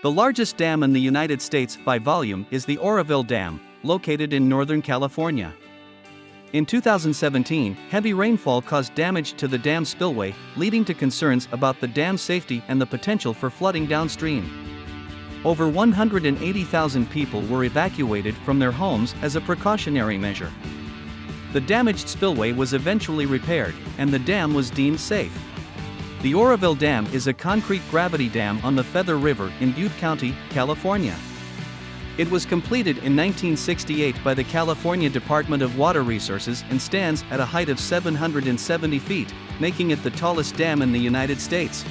The largest dam in the United States by volume is the Oroville Dam, located in Northern California. In 2017, heavy rainfall caused damage to the dam spillway, leading to concerns about the dam's safety and the potential for flooding downstream. Over 180,000 people were evacuated from their homes as a precautionary measure. The damaged spillway was eventually repaired, and the dam was deemed safe. The Oroville Dam is a concrete gravity dam on the Feather River in Butte County, California. It was completed in 1968 by the California Department of Water Resources and stands at a height of 770 feet, making it the tallest dam in the United States.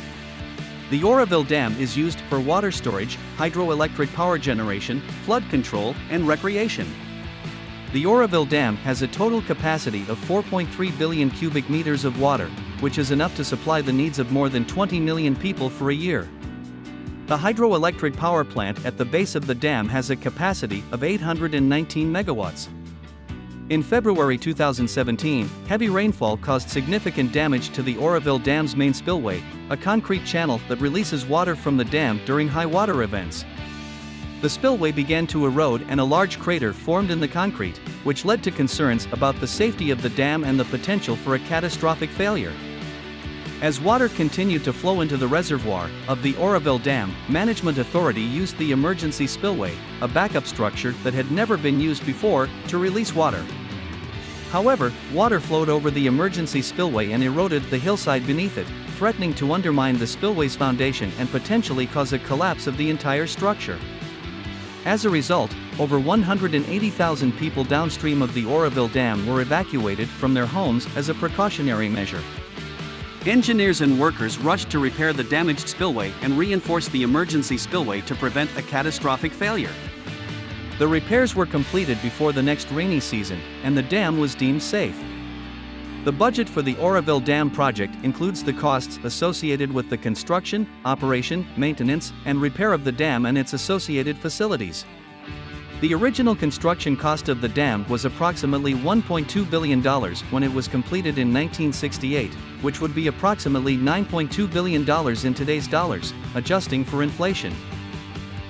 The Oroville Dam is used for water storage, hydroelectric power generation, flood control, and recreation. The Oroville Dam has a total capacity of 4.3 billion cubic meters of water, which is enough to supply the needs of more than 20 million people for a year. The hydroelectric power plant at the base of the dam has a capacity of 819 megawatts. In February 2017, heavy rainfall caused significant damage to the Oroville Dam's main spillway, a concrete channel that releases water from the dam during high water events. The spillway began to erode and a large crater formed in the concrete, which led to concerns about the safety of the dam and the potential for a catastrophic failure. As water continued to flow into the reservoir of the Oroville Dam, Management Authority used the emergency spillway, a backup structure that had never been used before, to release water. However, water flowed over the emergency spillway and eroded the hillside beneath it, threatening to undermine the spillway's foundation and potentially cause a collapse of the entire structure. As a result, over 180,000 people downstream of the Oroville Dam were evacuated from their homes as a precautionary measure. Engineers and workers rushed to repair the damaged spillway and reinforce the emergency spillway to prevent a catastrophic failure. The repairs were completed before the next rainy season, and the dam was deemed safe. The budget for the Oroville Dam project includes the costs associated with the construction, operation, maintenance, and repair of the dam and its associated facilities. The original construction cost of the dam was approximately $1.2 billion when it was completed in 1968, which would be approximately $9.2 billion in today's dollars, adjusting for inflation.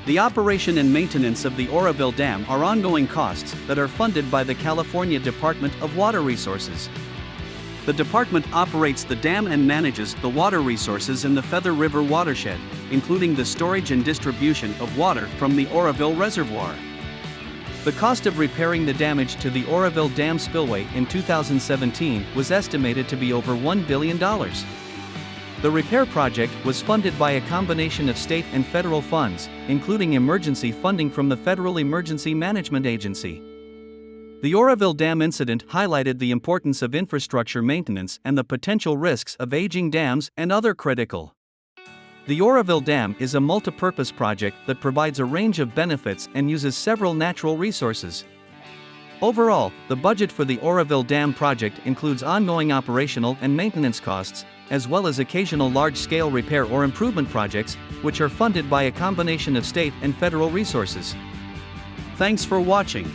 The operation and maintenance of the Oroville Dam are ongoing costs that are funded by the California Department of Water Resources. The department operates the dam and manages the water resources in the Feather River watershed, including the storage and distribution of water from the Oroville Reservoir. The cost of repairing the damage to the Oroville Dam spillway in 2017 was estimated to be over $1 billion. The repair project was funded by a combination of state and federal funds, including emergency funding from the Federal Emergency Management Agency. The Oroville Dam incident highlighted the importance of infrastructure maintenance and the potential risks of aging dams and other critical. The Oroville Dam is a multipurpose project that provides a range of benefits and uses several natural resources. Overall, the budget for the Oroville Dam project includes ongoing operational and maintenance costs, as well as occasional large-scale repair or improvement projects, which are funded by a combination of state and federal resources. Thanks for watching.